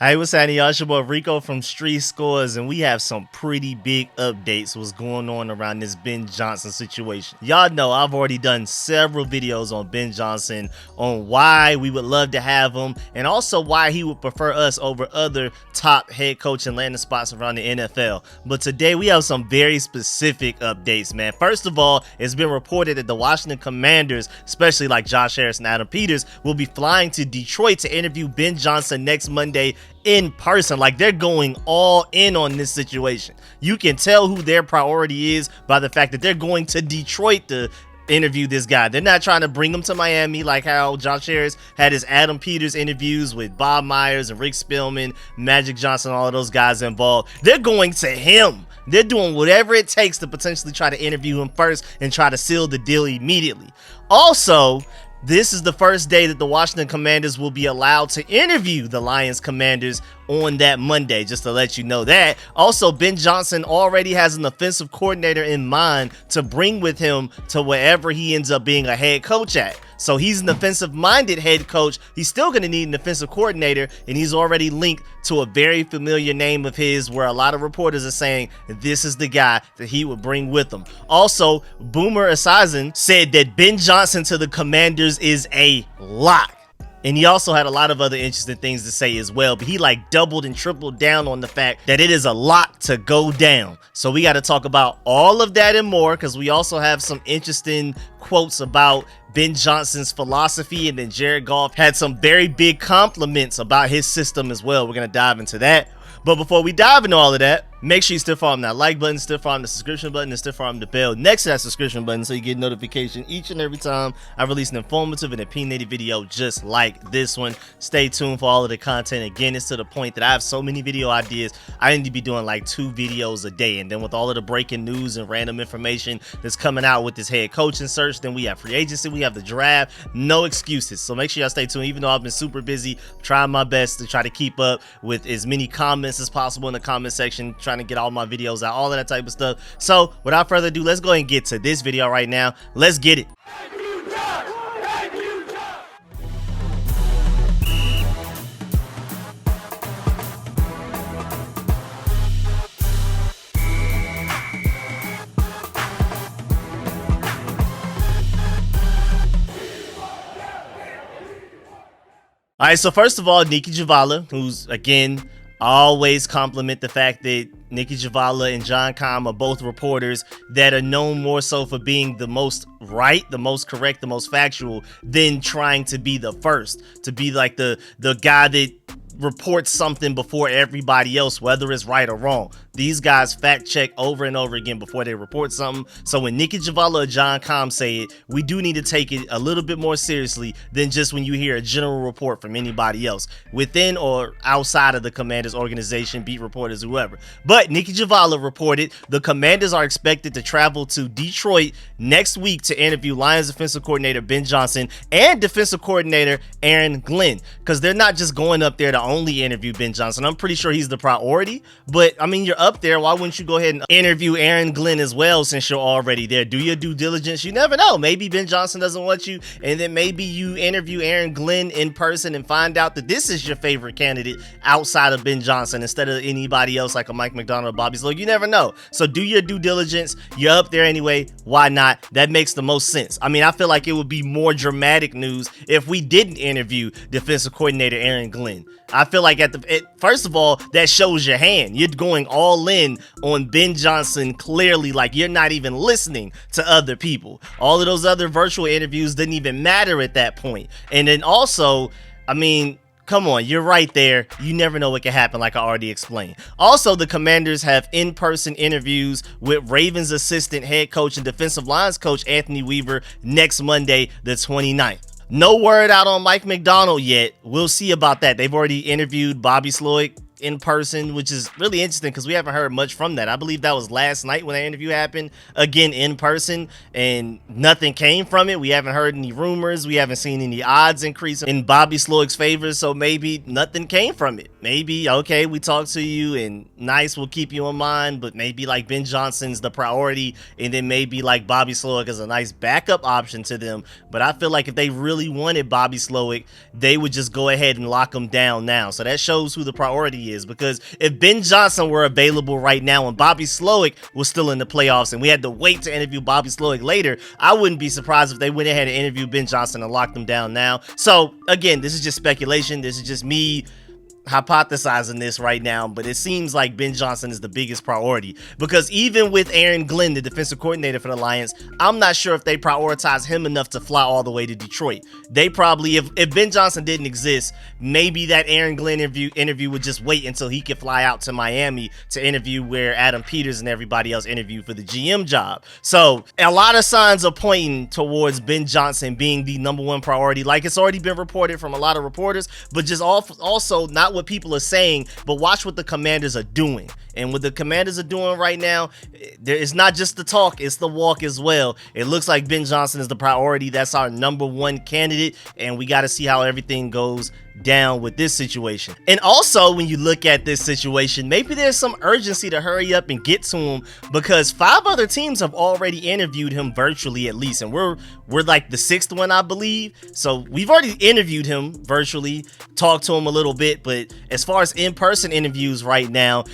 Hey, what's happening, y'all? It's your boy Rico from RicoScores, and we have some pretty big updates what's going on around this Ben Johnson situation. Y'all know I've already done several videos on Ben Johnson, on why we would love to have him, and also why he would prefer us over other top head coach and landing spots around the NFL. But today we have some very specific updates, man. First of all, it's been reported that the Washington Commanders, especially like Josh Harris and Adam Peters, will be flying to Detroit to interview Ben Johnson next Monday in person. Like, they're going all in on this situation. You can tell who their priority is by the fact that they're going to Detroit to interview this guy. They're not trying to bring him to Miami like how Josh Harris had his Adam Peters interviews with Bob Myers and Rick Spielman, Magic Johnson, all of those guys involved. They're going to him. They're doing whatever it takes to potentially try to interview him first and try to seal the deal immediately. Also, this is the first day that the Washington Commanders will be allowed to interview the Lions Commanders on that Monday, just to let you know that. Also, Ben Johnson already has an offensive coordinator in mind to bring with him to wherever he ends up being a head coach at. So he's an offensive-minded head coach. He's still going to need an offensive coordinator, and he's already linked to a very familiar name of his where a lot of reporters are saying this is the guy that he would bring with him. Also, Boomer Esiason said that Ben Johnson to the Commanders is a lock. And he also had a lot of other interesting things to say as well, but he like doubled and tripled down on the fact that it is a lot to go down. So we got to talk about all of that and more, because we also have some interesting quotes about Ben Johnson's philosophy, and then Jared Goff had some very big compliments about his system as well. We're going to dive into that. But before we dive into all of that, make sure you still follow that like button, still follow the subscription button, and still follow the bell next to that subscription button so you get notification each and every time I release an informative and opinionated video just like this one. Stay tuned for all of the content. Again, it's to the point that I have so many video ideas. I need to be doing like 2 videos a day. And then with all of the breaking news and random information that's coming out with this head coaching search, then we have free agency, we have the draft, no excuses. So make sure y'all stay tuned. Even though I've been super busy, trying my best to try to keep up with as many comments as possible in the comment section, trying to get all my videos out, all of that type of stuff. So without further ado, let's go ahead and get to this video right now. Let's get it. All right, so first of all, Nicki Jhabvala, who's again always compliment the fact that Nicki Jhabvala and John Keim are both reporters that are known more so for being the most right, the most correct, the most factual, than trying to be the first, to be like the guy that reports something before everybody else, whether it's right or wrong. These guys fact check over and over again before they report something. So when Nicki Jhabvala or John Keim say it, we do need to take it a little bit more seriously than just when you hear a general report from anybody else, within or outside of the Commanders organization, beat reporters, whoever. But Nicki Jhabvala reported the Commanders are expected to travel to Detroit next week to interview Lions defensive coordinator Ben Johnson and defensive coordinator Aaron Glenn, because they're not just going up there to only interview Ben Johnson. I'm pretty sure he's the priority, but I mean, you're up there, why wouldn't you go ahead and interview Aaron Glenn as well since you're already there? Do your due diligence. You never know, maybe Ben Johnson doesn't want you, and then maybe you interview Aaron Glenn in person and find out that this is your favorite candidate outside of Ben Johnson instead of anybody else like a Mike McDonald or Bobby Slow. You never know. So do your due diligence. You're up there anyway, why not? That makes the most sense. I mean, I feel like it would be more dramatic news if we didn't interview defensive coordinator Aaron Glenn. I feel like first of all, that shows your hand. You're going all in on Ben Johnson clearly, like you're not even listening to other people. All of those other virtual interviews didn't even matter at that point. And then also, I mean, come on, you're right there. You never know what can happen, like I already explained. Also, the Commanders have in-person interviews with Ravens assistant head coach and defensive lines coach Anthony Weaver next Monday, the 29th. No word out on Mike McDonald yet. We'll see about that. They've already interviewed Bobby Sloyd in person, which is really interesting because we haven't heard much from that. I believe that was last night when that interview happened, again in person, and nothing came from it. We haven't heard any rumors. We haven't seen any odds increase in Bobby Sloyd's favor, so maybe nothing came from it. maybe, okay, we talked to you and nice, we'll keep you in mind, but maybe like Ben Johnson's the priority, and then maybe like Bobby Slowick is a nice backup option to them. But I feel like if they really wanted Bobby Slowick, they would just go ahead and lock him down now. So that shows who the priority is, because if Ben Johnson were available right now and Bobby Slowick was still in the playoffs and we had to wait to interview Bobby Slowick later, I wouldn't be surprised if they went ahead and interviewed Ben Johnson and locked him down now. So again, this is just speculation. This is just me hypothesizing this right now, but it seems like Ben Johnson is the biggest priority, because even with Aaron Glenn, the defensive coordinator for the Lions, I'm not sure if they prioritize him enough to fly all the way to Detroit. They probably, if Ben Johnson didn't exist, maybe that Aaron Glenn interview would just wait until he could fly out to Miami to interview where Adam Peters and everybody else interviewed for the GM job. So a lot of signs are pointing towards Ben Johnson being the #1 priority, like it's already been reported from a lot of reporters, but just also not what people are saying, but watch what the Commanders are doing. And what the Commanders are doing right now, it's not just the talk, it's the walk as well. It looks like Ben Johnson is the priority. That's our #1 candidate, and we got to see how everything goes down with this situation. And also, when you look at this situation, maybe there's some urgency to hurry up and get to him, because 5 other teams have already interviewed him virtually, at least, and we're like the 6th one, I believe. So we've already interviewed him virtually, talked to him a little bit, but as far as in-person interviews right now,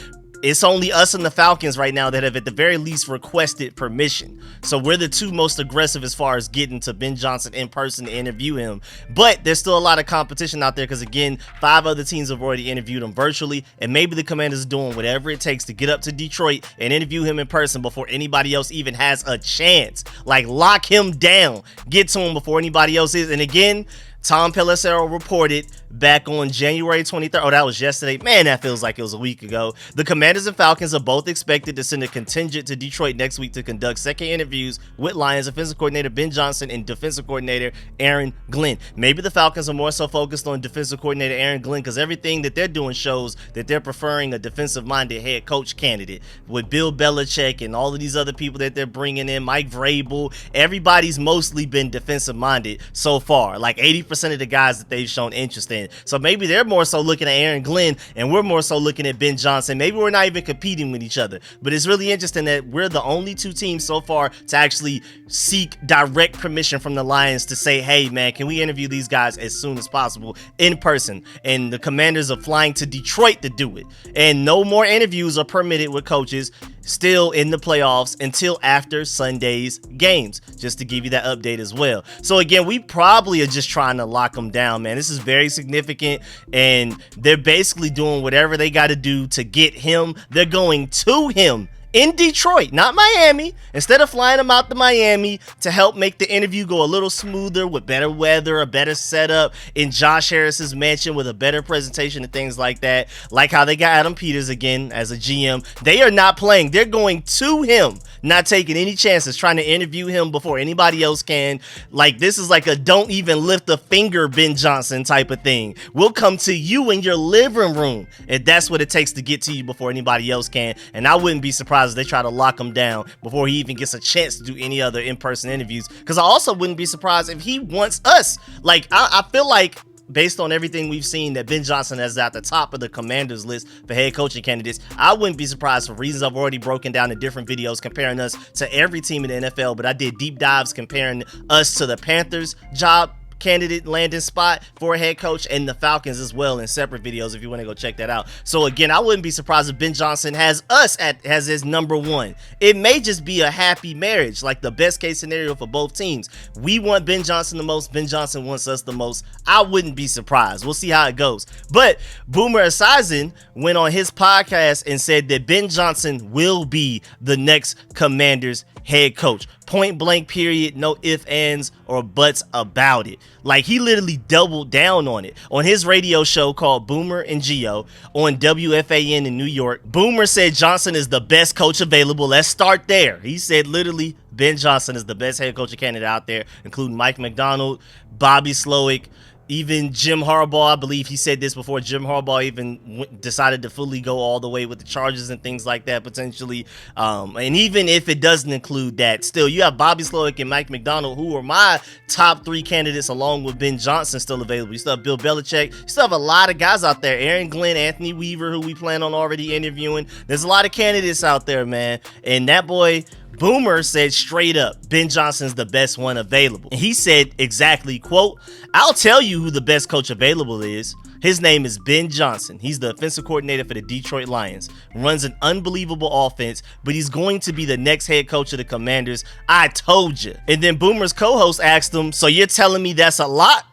it's only us and the Falcons right now that have at the very least requested permission. So we're the 2 most aggressive as far as getting to Ben Johnson in person to interview him. But there's still a lot of competition out there, because again, 5 other teams have already interviewed him virtually, and maybe the Commanders are doing whatever it takes to get up to Detroit and interview him in person before anybody else even has a chance. Like, lock him down, get to him before anybody else is. And again, Tom Pelissero reported back on January 23rd. Oh, that was yesterday. Man, that feels like it was a week ago. The Commanders and Falcons are both expected to send a contingent to Detroit next week to conduct second interviews with Lions offensive coordinator Ben Johnson and defensive coordinator Aaron Glenn. Maybe the Falcons are more so focused on defensive coordinator Aaron Glenn, because everything that they're doing shows that they're preferring a defensive-minded head coach candidate. With Bill Belichick and all of these other people that they're bringing in, Mike Vrabel, everybody's mostly been defensive-minded so far. Like 80% of the guys that they've shown interest in. So maybe they're more so looking at Aaron Glenn and we're more so looking at Ben Johnson. Maybe we're not even competing with each other, but it's really interesting that we're the only 2 teams so far to actually seek direct permission from the Lions to say, hey man, can we interview these guys as soon as possible in person? And the Commanders are flying to Detroit to do it. And no more interviews are permitted with coaches still in the playoffs until after Sunday's games, just to give you that update as well. So again, we probably are just trying to lock them down, man. This is very significant, and they're basically doing whatever they got to do to get him. They're going to him in Detroit, not Miami. Instead of flying him out to Miami to help make the interview go a little smoother with better weather, a better setup in Josh Harris's mansion with a better presentation and things like that, like how they got Adam Peters again as a GM. They are not playing. They're going to him, not taking any chances, trying to interview him before anybody else can. Like, this is like a don't even lift a finger Ben Johnson type of thing. We'll come to you in your living room, and that's what it takes to get to you before anybody else can. And I wouldn't be surprised if they try to lock him down before he even gets a chance to do any other in-person interviews, because I also wouldn't be surprised if he wants us. Like, I feel like, based on everything we've seen, that Ben Johnson is at the top of the Commanders list for head coaching candidates. I wouldn't be surprised, for reasons I've already broken down in different videos comparing us to every team in the NFL, but I did deep dives comparing us to the Panthers job candidate landing spot for a head coach, and the Falcons as well, in separate videos if you want to go check that out. So again, I wouldn't be surprised if Ben Johnson has us as his #1. It may just be a happy marriage, like the best case scenario for both teams. We want Ben Johnson the most, Ben Johnson wants us the most. I wouldn't be surprised. We'll see how it goes. But Boomer Esiason went on his podcast and said that Ben Johnson will be the next Commanders head coach. Point blank, period. No ifs, ands, or buts about it. Like, he literally doubled down on it. On his radio show called Boomer and Geo on WFAN in New York, Boomer said Johnson is the best coach available. Let's start there. He said literally Ben Johnson is the best head coaching candidate out there, including Mike McDonald, Bobby Slowick, Even Jim Harbaugh, I believe he said this before, Jim Harbaugh even decided to fully go all the way with the Chargers and things like that potentially. And even if it doesn't include that, still you have Bobby Slowick and Mike McDonald, who are my top 3 candidates along with Ben Johnson still available. You still have Bill Belichick. You still have a lot of guys out there. Aaron Glenn, Anthony Weaver, who we plan on already interviewing. There's a lot of candidates out there, man. And that boy Boomer said straight up, Ben Johnson's the best one available. And he said exactly, quote, "I'll tell you who the best coach available is. His name is Ben Johnson. He's the offensive coordinator for the Detroit Lions. Runs an unbelievable offense, but he's going to be the next head coach of the Commanders. I told you." And then Boomer's co-host asked him, "So you're telling me that's a lot?"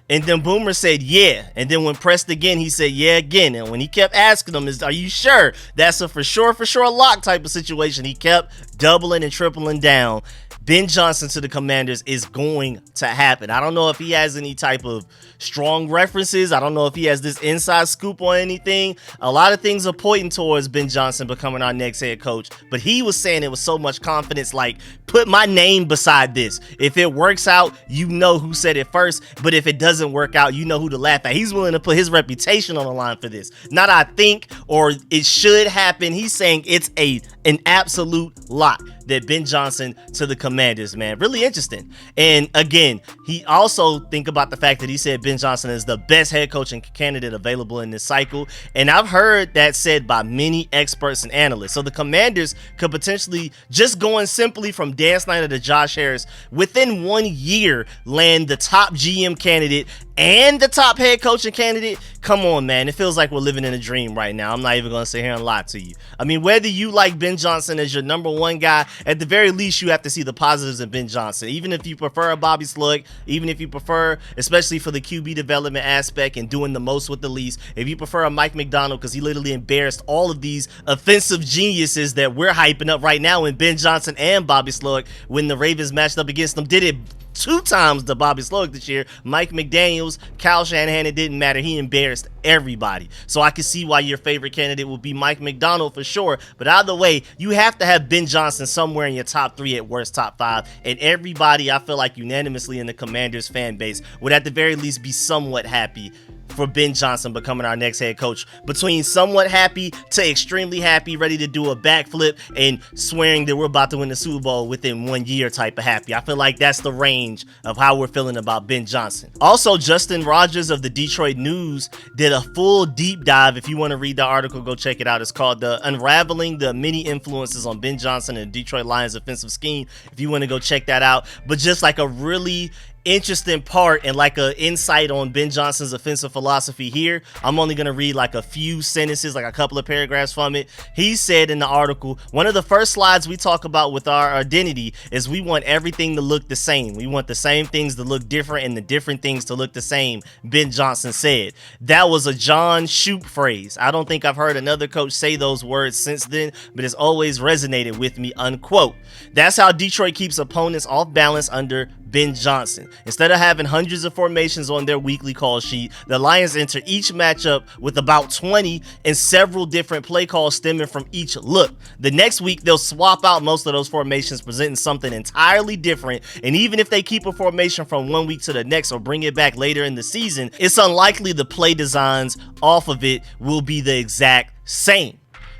And then Boomer said, "Yeah." And then when pressed again, he said, "Yeah," again. And when he kept asking him, "Are you sure that's a for sure lock type of situation?" he kept doubling and tripling down. Ben Johnson to the Commanders is going to happen. I don't know if he has any type of strong references. I don't know if he has this inside scoop on anything. A lot of things are pointing towards Ben Johnson becoming our next head coach, but he was saying it with so much confidence, like, put my name beside this. If it works out, you know who said it first, but if it doesn't work out, you know who to laugh at. He's willing to put his reputation on the line for this. Not I think or it should happen. He's saying it's an absolute lock that Ben Johnson to the Commanders, man. Really interesting. And again, he also think about the fact that he said Ben Johnson is the best head coaching candidate available in this cycle. And I've heard that said by many experts and analysts. So the Commanders could potentially, just going simply from Dan Snyder to Josh Harris, within 1 year land the top GM candidate and the top head coaching candidate. Come on, man. It feels like we're living in a dream right now. I'm not even going to sit here and lie to you. I mean, whether you like Ben Johnson as your number 1 guy, at the very least, you have to see the positives in Ben Johnson. Even if you prefer a Bobby Slowick, even if you prefer, especially for the QB development aspect and doing the most with the least, if you prefer a Mike McDonald, because he literally embarrassed all of these offensive geniuses that we're hyping up right now in Ben Johnson and Bobby Slowick when the Ravens matched up against them, did it 2 times to Bobby Slowick this year. Mike McDaniels, Kyle Shanahan, it didn't matter. He embarrassed everybody. So I can see why your favorite candidate would be Mike McDonald for sure. But either way, you have to have Ben Johnson somewhere in your top 3, at worst top 5. And everybody, I feel like unanimously in the Commanders fan base, would at the very least be somewhat happy for Ben Johnson becoming our next head coach. Between somewhat happy to extremely happy, ready to do a backflip, and swearing that we're about to win the Super Bowl within 1 year type of happy. I feel like that's the range of how we're feeling about Ben Johnson. Also, Justin Rogers of the Detroit News did a full deep dive. If you want to read the article, go check it out. It's called Unraveling the Many Influences on Ben Johnson and the Detroit Lions Offensive Scheme. If you want to go check that out. But just like a really interesting part and like a insight on Ben Johnson's offensive philosophy here, I'm only going to read like a few sentences, like a couple of paragraphs from it. He said in the article, one of the first slides we talk about with our identity is we want everything to look the same. We want the same things to look different and the different things to look the same, Ben Johnson said. That was a John Shoop phrase. I don't think I've heard another coach say those words since then, but it's always resonated with me, unquote. That's how Detroit keeps opponents off balance under Ben Johnson. Instead of having hundreds of formations on their weekly call sheet, the Lions enter each matchup with about 20 and several different play calls stemming from each look. The next week, they'll swap out most of those formations, presenting something entirely different. And even if they keep a formation from 1 week to the next or bring it back later in the season, it's unlikely the play designs off of it will be the exact same.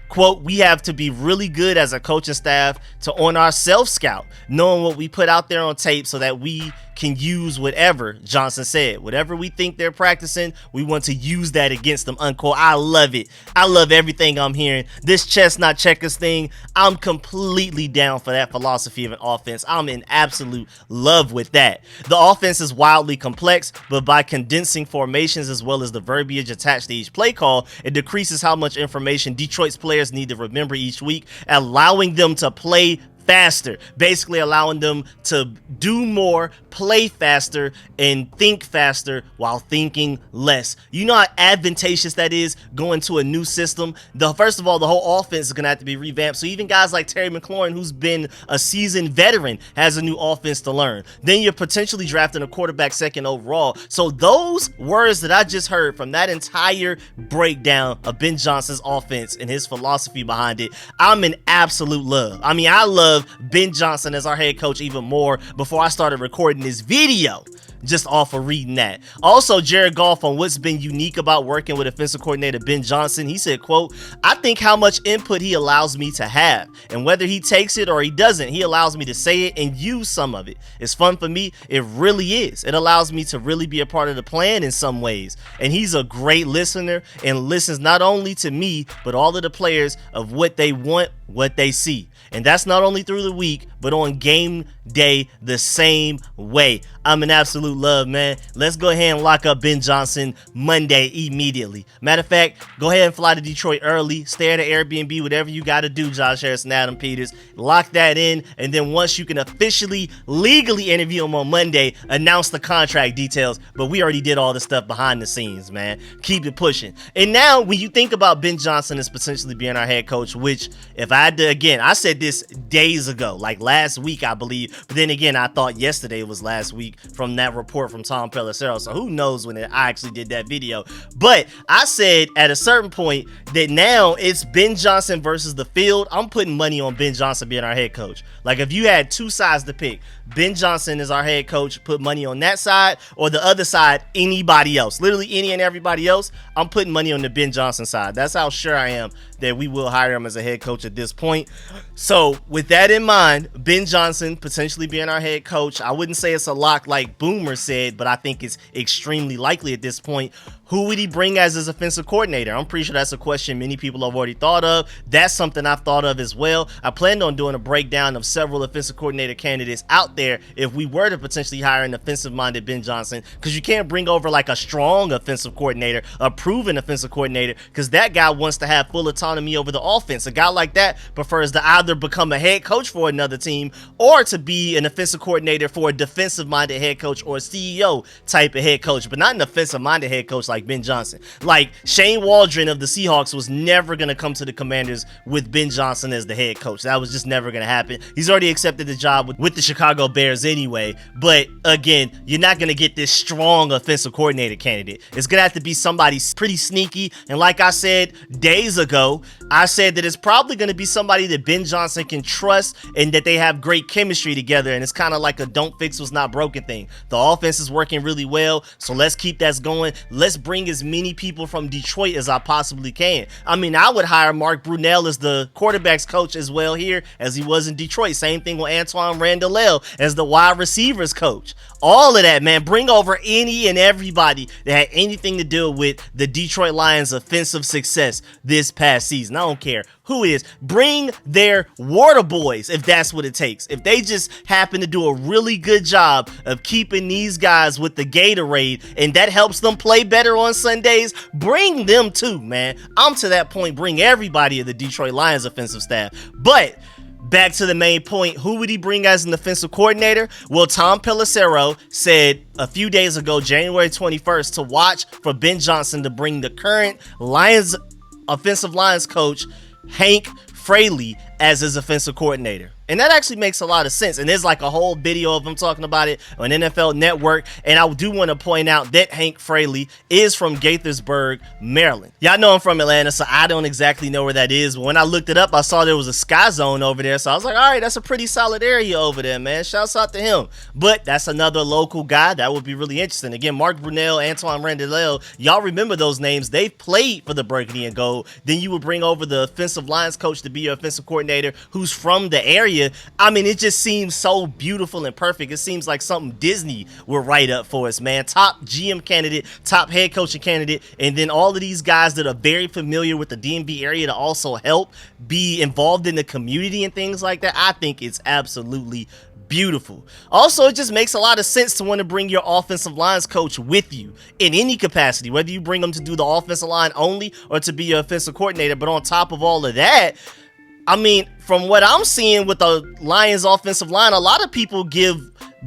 Quote, we have to be really good as a coaching staff to on our self-scout, knowing what we put out there on tape so that we can use whatever, Johnson said. Whatever we think they're practicing, we want to use that against them, unquote. I love it. I love everything I'm hearing. This chess not checkers thing, I'm completely down for that philosophy of an offense. I'm in absolute love with that. The offense is wildly complex, but by condensing formations as well as the verbiage attached to each play call, it decreases how much information Detroit's players need to remember each week, allowing them to play faster, basically allowing them to do more, play faster, and think faster while thinking less. You know how advantageous that is going to a new system? First of all, the whole offense is going to have to be revamped. So even guys like Terry McLaurin, who's been a seasoned veteran, has a new offense to learn. Then you're potentially drafting a quarterback 2nd overall. So those words that I just heard from that entire breakdown of Ben Johnson's offense and his philosophy behind it, I'm in absolute love. I mean, I love Ben Johnson as our head coach even more before I started recording this video. just off of reading that. Also, Jared Goff on what's been unique about working with offensive coordinator Ben Johnson, he said, quote, "I think how much input he allows me to have, and whether he takes it or he doesn't, he allows me to say it and use some of it. It's fun for me. It really is. It allows me to really be a part of the plan in some ways. And he's a great listener and listens not only to me, but all of the players of what they want, what they see. And that's not only through the week, but on game day the same way." I'm in absolute love, man. Let's go ahead and lock up Ben Johnson Monday immediately. Matter of fact, go ahead and fly to Detroit early. Stay at an Airbnb, whatever you got to do, Josh Harris and Adam Peters. Lock that in. And then once you can officially, legally interview him on Monday, announce the contract details. But we already did all the stuff behind the scenes, man. Keep it pushing. And now, when you think about Ben Johnson as potentially being our head coach, which if I had to, again, I said this days ago, like last week, I believe. But then again, I thought yesterday was last week from that report from Tom Pelissero. So who knows when I actually did that video. But I said at a certain point that now it's Ben Johnson versus the field. I'm putting money on Ben Johnson being our head coach. Like if you had two sides to pick, Ben Johnson is our head coach, put money on that side, or the other side, anybody else. Literally any and everybody else, I'm putting money on the Ben Johnson side. That's how sure I am that we will hire him as a head coach at this point. So with that in mind, Ben Johnson potentially being our head coach, I wouldn't say it's a lock like Boomer said, but I think it's extremely likely at this point. Who would he bring as his offensive coordinator? I'm pretty sure that's a question many people have already thought of. That's something I've thought of as well. I planned on doing a breakdown of several offensive coordinator candidates out there if we were to potentially hire an offensive-minded Ben Johnson, because you can't bring over like a strong offensive coordinator, a proven offensive coordinator, because that guy wants to have full autonomy over the offense. A guy like that prefers to either become a head coach for another team or to be an offensive coordinator for a defensive-minded head coach or a CEO type of head coach, but not an offensive-minded head coach like Ben Johnson. Like Shane Waldron of the Seahawks was never going to come to the Commanders with Ben Johnson as the head coach. That was just never going to happen. He's already accepted the job with the Chicago Bears anyway. But again, you're not going to get this strong offensive coordinator candidate. It's going to have to be somebody pretty sneaky. And like I said days ago, I said that it's probably going to be somebody that Ben Johnson can trust and that they have great chemistry together. And it's kind of like a don't fix what's not broken thing. The offense is working really well, so let's keep that going. Let's bring as many people from Detroit as I possibly can. I mean, I would hire Mark Brunell as the quarterback's coach as well here as he was in Detroit. Same thing with Antoine Randall as the wide receivers coach. All of that, man. Bring over any and everybody that had anything to do with the Detroit Lions' offensive success this past season. I don't care who it is. Bring their water boys if that's what it takes. If they just happen to do a really good job of keeping these guys with the Gatorade and that helps them play better on Sundays, bring them too, man. I'm to that point. Bring everybody of the Detroit Lions offensive staff. But back to the main point, who would he bring as an offensive coordinator? Well, Tom Pelissero said a few days ago, January 21st, to watch for Ben Johnson to bring the current Lions offensive lines coach, Hank Fraley, as his offensive coordinator. And that actually makes a lot of sense. And there's like a whole video of him talking about it on NFL Network. And I do want to point out that Hank Fraley is from Gaithersburg, Maryland. Y'all know I'm from Atlanta, so I don't exactly know where that is. But when I looked it up, I saw there was a Sky Zone over there. So I was like, all right, that's a pretty solid area over there, man. Shouts out to him. But that's another local guy. That would be really interesting. Again, Mark Brunell, Antoine Randall, y'all remember those names. They've played for the Burgundy and Gold. Then you would bring over the offensive lines coach to be your offensive coordinator who's from the area. I mean, it just seems so beautiful and perfect. It seems like something Disney would write up for us, man. Top GM candidate, top head coaching candidate, and then all of these guys that are very familiar with the DMV area to also help be involved in the community and things like that. I think it's absolutely beautiful. Also, it just makes a lot of sense to want to bring your offensive lines coach with you in any capacity, whether you bring them to do the offensive line only or to be your offensive coordinator. But on top of all of that, I mean, from what I'm seeing with the Lions offensive line, a lot of people give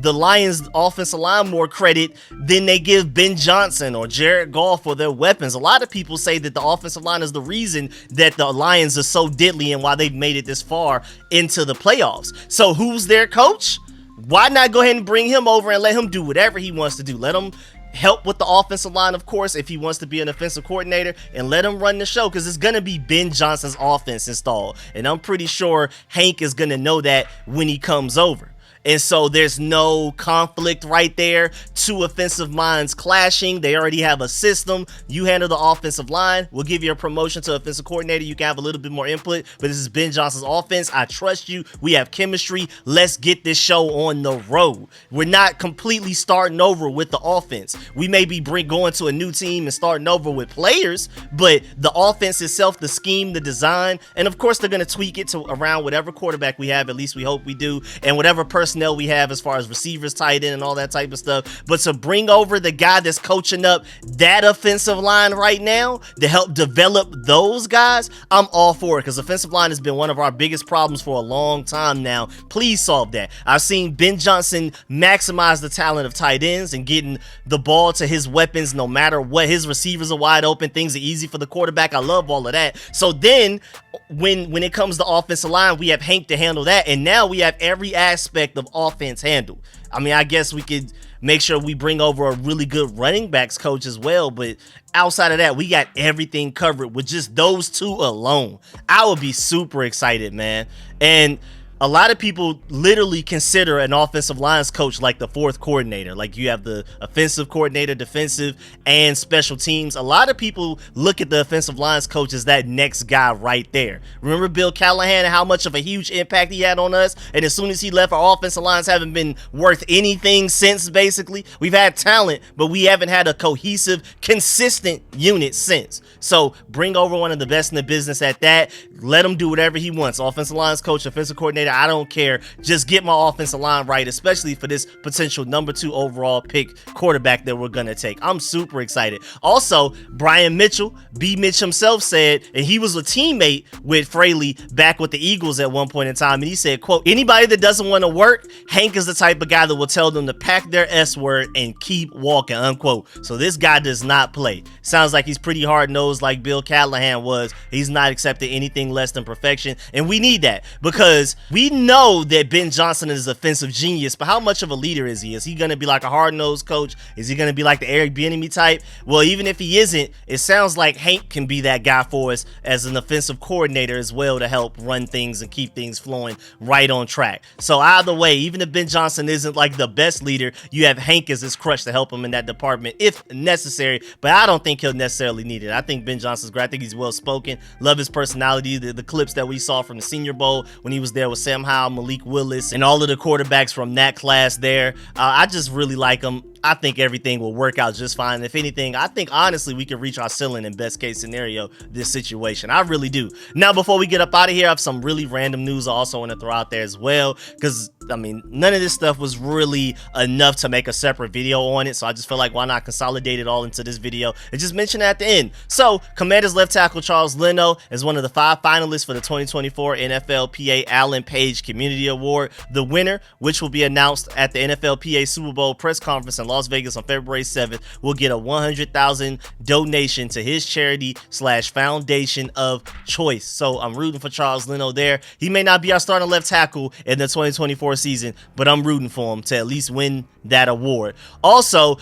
the Lions offensive line more credit than they give Ben Johnson or Jared Goff for their weapons. A lot of people say that the offensive line is the reason that the Lions are so deadly and why they've made it this far into the playoffs. So who's their coach? Why not go ahead and bring him over and let him do whatever he wants to do? Let him help with the offensive line, of course, if he wants to be an offensive coordinator, and let him run the show, because it's going to be Ben Johnson's offense installed. And I'm pretty sure Hank is going to know that when he comes over. And so there's no conflict right there. Two offensive minds clashing. They already have a system. You handle the offensive line. We'll give you a promotion to offensive coordinator. You can have a little bit more input, but this is Ben Johnson's offense. I trust you. We have chemistry. Let's get this show on the road. We're not completely starting over with the offense. We may be going to a new team and starting over with players, but the offense itself, the scheme, the design, and of course they're going to tweak it to around whatever quarterback we have. At least we hope we do, and whatever personnel we have as far as receivers, tight end, and all that type of stuff. But to bring over the guy that's coaching up that offensive line right now to help develop those guys, I'm all for it, because offensive line has been one of our biggest problems for a long time now. Please solve that. I've seen Ben Johnson maximize the talent of tight ends and getting the ball to his weapons no matter what. His receivers are wide open. Things are easy for the quarterback. I love all of that. So then when it comes to offensive line, we have Hank to handle that, and now we have every aspect of offense handled. I mean, I guess we could make sure we bring over a really good running backs coach as well, but outside of that, we got everything covered with just those two alone. I would be super excited, man. And a lot of people literally consider an offensive lines coach like the fourth coordinator. Like, you have the offensive coordinator, defensive, and special teams. A lot of people look at the offensive lines coach as that next guy right there. Remember Bill Callahan and how much of a huge impact he had on us? And as soon as he left, our offensive lines haven't been worth anything since, basically. We've had talent, but we haven't had a cohesive, consistent unit since. So bring over one of the best in the business at that. Let him do whatever he wants. Offensive lines coach, offensive coordinator, I don't care. Just get my offensive line right, especially for this potential number 2 overall pick quarterback that we're going to take. I'm super excited. Also, Brian Mitchell, B. Mitch himself said, and he was a teammate with Fraley back with the Eagles at one point in time, and he said, quote, anybody that doesn't want to work, Hank is the type of guy that will tell them to pack their S word and keep walking, unquote. So this guy does not play. Sounds like he's pretty hard-nosed like Bill Callahan was. He's not accepting anything less than perfection, and we need that, because we know that Ben Johnson is an offensive genius, but how much of a leader is he? Is he going to be like a hard-nosed coach? Is he going to be like the Eric Bieniemy type? Well, even if he isn't, it sounds like Hank can be that guy for us as an offensive coordinator as well, to help run things and keep things flowing right on track. So either way, even if Ben Johnson isn't like the best leader, you have Hank as his crutch to help him in that department if necessary, but I don't think he'll necessarily need it. I think Ben Johnson's great. I think he's well-spoken. Love his personality. The clips that we saw from the Senior Bowl when he was there with Sam Howell, Malik Willis, and all of the quarterbacks from that class there. I just really like him. I think everything will work out just fine. If anything, I think honestly we can reach our ceiling in best case scenario this situation. I really do. Now, before we get up out of here, I have some really random news I also want to throw out there as well, because I mean, none of this stuff was really enough to make a separate video on it, so I just feel like why not consolidate it all into this video and just mention it at the end. So Commanders left tackle Charles Leno is one of the 5 finalists for the 2024 NFLPA Allen Page Community Award. The winner, which will be announced at the NFLPA Super Bowl press conference in Las Vegas on February 7th, will get a $100,000 donation to his charity / foundation of choice. So I'm rooting for Charles Leno there. He may not be our starting left tackle in the 2024 season, but I'm rooting for him to at least win that award. Also,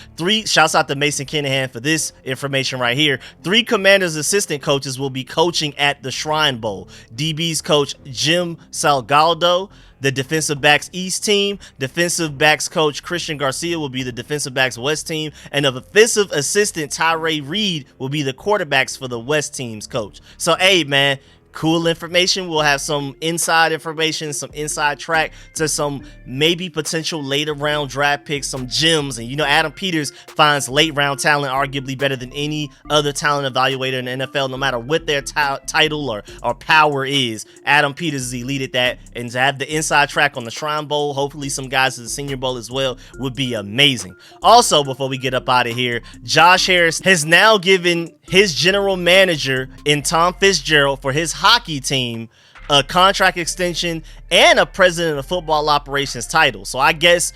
shouts out to Mason Kinahan for this information right here. 3 Commanders assistant coaches will be coaching at the Shrine Bowl. DB's coach Jim Salgado, the defensive backs East team, defensive backs coach Christian Garcia will be the defensive backs West team, and the defensive assistant Tyree Reed will be the quarterbacks for the West team's coach. So, hey, man, cool information. We'll have some inside information, some inside track to some maybe potential later round draft picks, some gems. And you know, Adam Peters finds late round talent arguably better than any other talent evaluator in the NFL, no matter what their title or power is. Adam Peters is elite at that, and to have the inside track on the Shrine Bowl, hopefully some guys at the Senior Bowl as well, would be amazing. Also, before we get up out of here, Josh Harris has now given his general manager in Tom Fitzgerald for his hockey team a contract extension and a president of football operations title. So I guess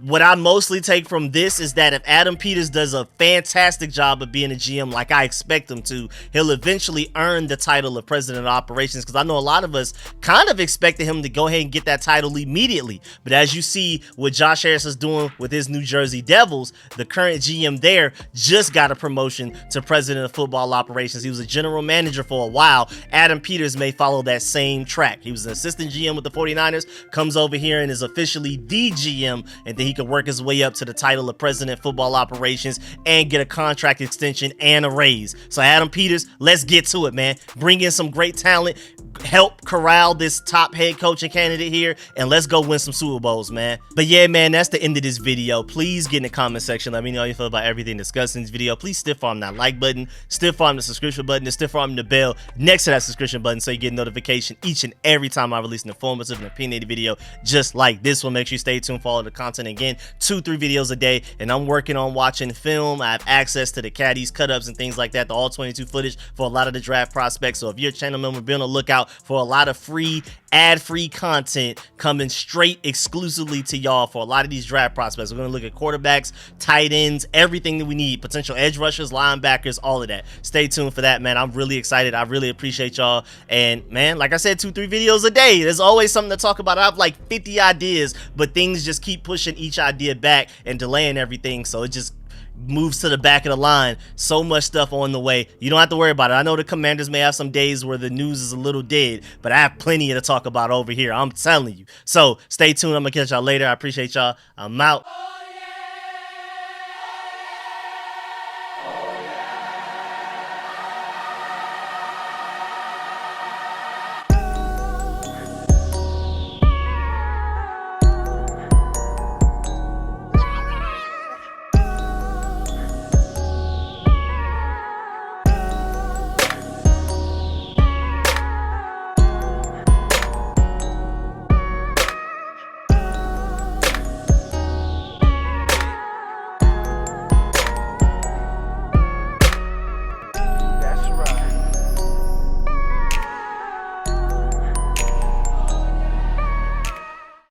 What I mostly take from this is that if Adam Peters does a fantastic job of being a GM like I expect him to, he'll eventually earn the title of president of operations, because I know a lot of us kind of expected him to go ahead and get that title immediately. But as you see what Josh Harris is doing with his New Jersey Devils, the current GM there just got a promotion to president of football operations. He was a general manager for a while. Adam Peters may follow that same track. He was an assistant GM with the 49ers, comes over here and is officially the GM, and then he could work his way up to the title of president of football operations and get a contract extension and a raise. So Adam Peters, let's get to it, man. Bring in some great talent, help corral this top head coaching candidate here, and let's go win some Super Bowls, man. But yeah, man, that's the end of this video. Please get in the comment section, let me know how you feel about everything discussed in this video. Please stiff arm that like button, stiff arm the subscription button, and stiff arm the bell next to that subscription button so you get a notification each and every time I release an informative and opinionated video just like this one. Make sure you stay tuned for all of the content. Again, 2-3 videos a day, and I'm working on watching film. I have access to the caddies, cut-ups, and things like that, the all 22 footage for a lot of the draft prospects. So if you're a channel member, be on the lookout for a lot of free, ad-free content coming straight exclusively to y'all for a lot of these draft prospects. We're going to look at quarterbacks, tight ends, everything that we need, potential edge rushers, linebackers, all of that. Stay tuned for that, man. I'm really excited. I really appreciate y'all. And man, like I said, 2-3 videos a day. There's always something to talk about. I have like 50 ideas, but things just keep pushing each idea back and delaying everything. So it just moves to the back of the line. So much stuff on the way. You don't have to worry about it. I know the Commanders may have some days where the news is a little dead, but I have plenty to talk about over here. I'm telling you. So stay tuned. I'm gonna catch y'all later. I appreciate y'all. I'm out.